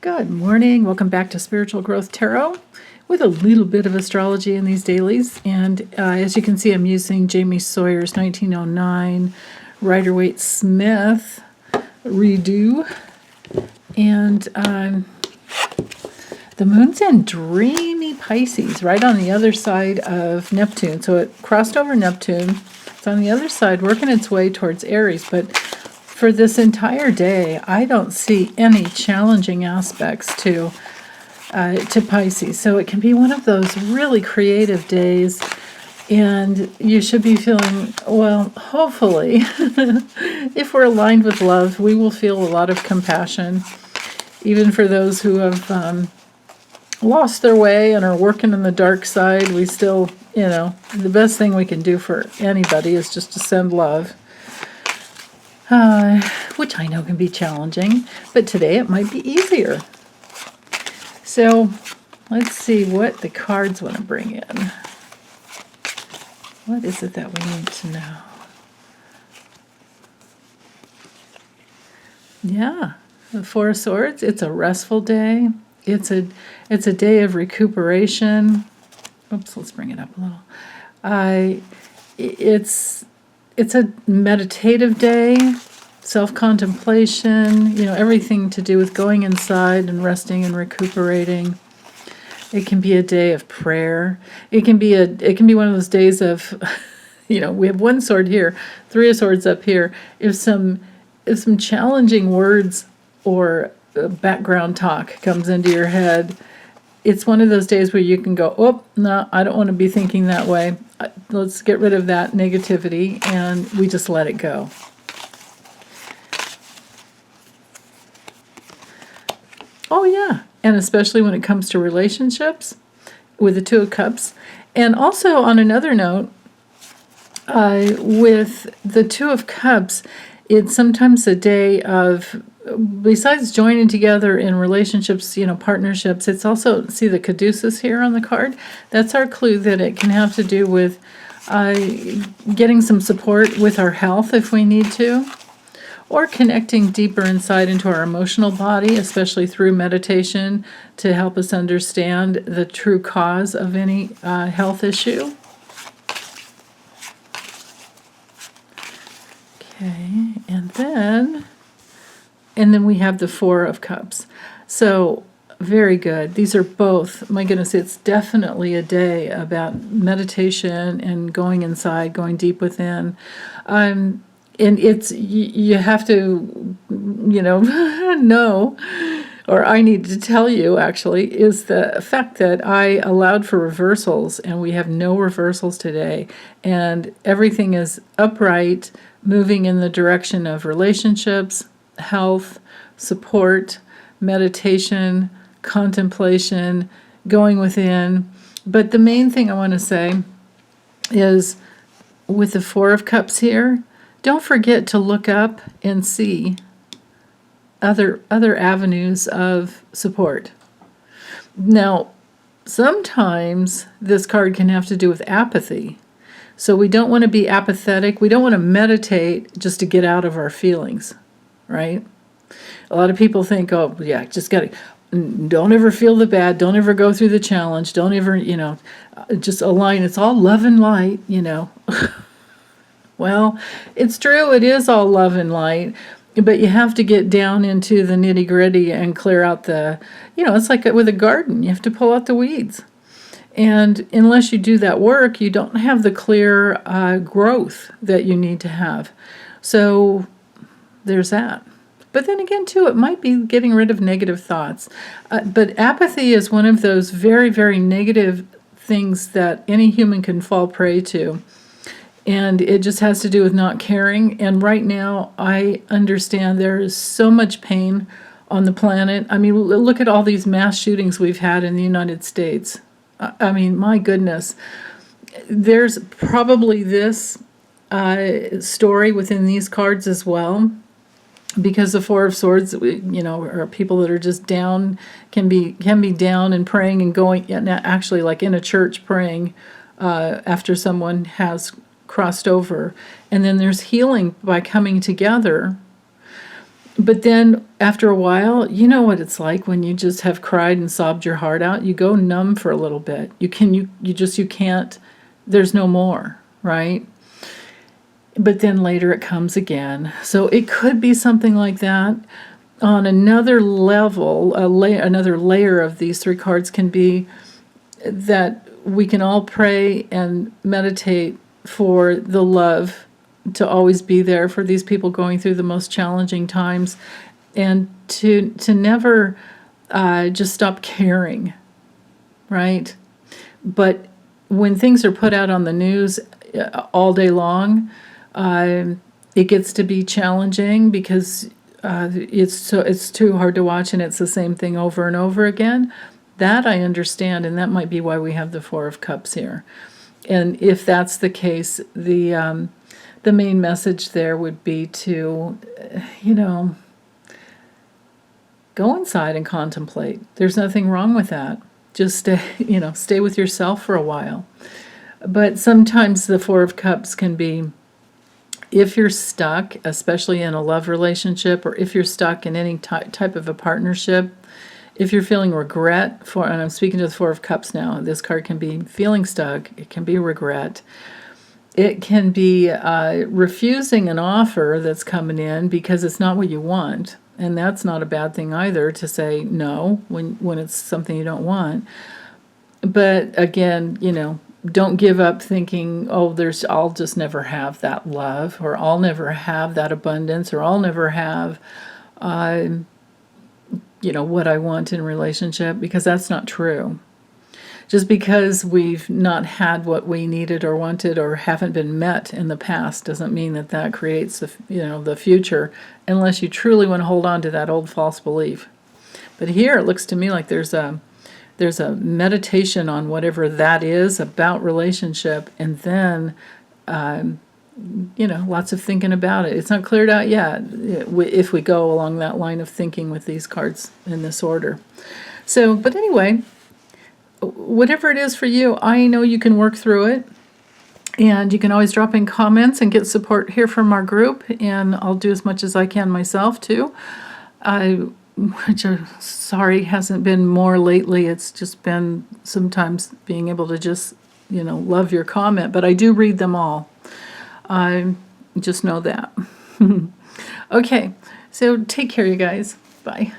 Good morning. Welcome back to Spiritual Growth Tarot with a little bit of astrology in these dailies. And as you can see, I'm using Jamie Sawyer's 1909 Rider-Waite Smith redo. And the moon's in Dreamy Pisces, right on the other side of Neptune. So it crossed over Neptune. It's on the other side, working its way towards Aries. But for this entire day, I don't see any challenging aspects to Pisces. So it can be one of those really creative days, and you should be feeling, well, hopefully, if we're aligned with love, we will feel a lot of compassion, even for those who have lost their way and are working on the dark side. We still, the best thing we can do for anybody is just to send love. Which I know can be challenging, but today it might be easier. So let's see what the cards want to bring in. What is it that we need to know? Yeah, the Four of Swords. It's a restful day. It's a day of recuperation. Oops, let's bring it up a little. It's a meditative day, self-contemplation, everything to do with going inside and resting and recuperating. It can be a day of prayer. It can be one of those days of, we have one sword here, three of swords up here. If some challenging words or background talk comes into your head, it's one of those days where you can go, oh, no, I don't want to be thinking that way. Let's get rid of that negativity, and we just let it go. Oh, yeah, and especially when it comes to relationships with the Two of Cups. And also on another note, with the Two of Cups, it's sometimes a day of, besides joining together in relationships, partnerships, it's also, see the caduceus here on the card? That's our clue that it can have to do with getting some support with our health if we need to, or connecting deeper inside into our emotional body, especially through meditation, to help us understand the true cause of any health issue. Okay, and then we have the Four of Cups. So very good. These are both, my goodness, it's definitely a day about meditation and going inside, going deep within. And it's, you have to, know, or I need to tell you actually, is the fact that I allowed for reversals, and we have no reversals today. And everything is upright, moving in the direction of relationships, health, support, meditation, contemplation, going within. But the main thing I want to say is with the Four of Cups here, don't forget to look up and see other avenues of support. Now, sometimes this card can have to do with apathy. So we don't want to be apathetic. We don't want to meditate just to get out of our feelings, right? A lot of people think, oh, yeah, just got to, don't ever feel the bad. Don't ever go through the challenge. Don't ever, just align. It's all love and light, Well, it's true. It is all love and light. But you have to get down into the nitty gritty and clear out the, it's like with a garden. You have to pull out the weeds. And unless you do that work, you don't have the clear growth that you need to have. So there's that. But then again, too, it might be getting rid of negative thoughts. But apathy is one of those very, very negative things that any human can fall prey to. And it just has to do with not caring. And right now, I understand there is so much pain on the planet. I mean, look at all these mass shootings we've had in the United States. I mean, my goodness. There's probably this story within these cards as well. Because the Four of Swords, are people that are just down, can be down and praying and going, actually like in a church praying after someone has crossed over. And then there's healing by coming together. But then after a while, you know what it's like when you just have cried and sobbed your heart out. You go numb for a little bit. You can't, there's no more, right? But then later it comes again. So it could be something like that. On another level, another layer of these three cards can be that we can all pray and meditate for the love to always be there for these people going through the most challenging times, and to never just stop caring, right? But when things are put out on the news all day long, it gets to be challenging because it's too hard to watch, and it's the same thing over and over again. That I understand, and that might be why we have the Four of Cups here. And if that's the case, the main message there would be to, go inside and contemplate. There's nothing wrong with that. Just stay with yourself for a while. But sometimes the Four of Cups can be, if you're stuck, especially in a love relationship, or if you're stuck in any type of a partnership, if you're feeling regret and I'm speaking to the Four of Cups now, this card can be feeling stuck, it can be regret, it can be refusing an offer that's coming in because it's not what you want, and that's not a bad thing either, to say no when it's something you don't want. But again, don't give up thinking, oh, I'll just never have that love, or I'll never have that abundance, or I'll never have what I want in a relationship, because that's not true. Just because we've not had what we needed or wanted or haven't been met in the past doesn't mean that creates the future, unless you truly want to hold on to that old false belief. But here it looks to me like there's a meditation on whatever that is about relationship, and then lots of thinking about it. It's not cleared out yet if we go along that line of thinking with these cards in this order. So, but anyway, whatever it is for you, I know you can work through it. And you can always drop in comments and get support here from our group. And I'll do as much as I can myself, too. Which, sorry, hasn't been more lately. It's just been sometimes being able to just, love your comment. But I do read them all. Just know that. Okay, so take care, you guys. Bye.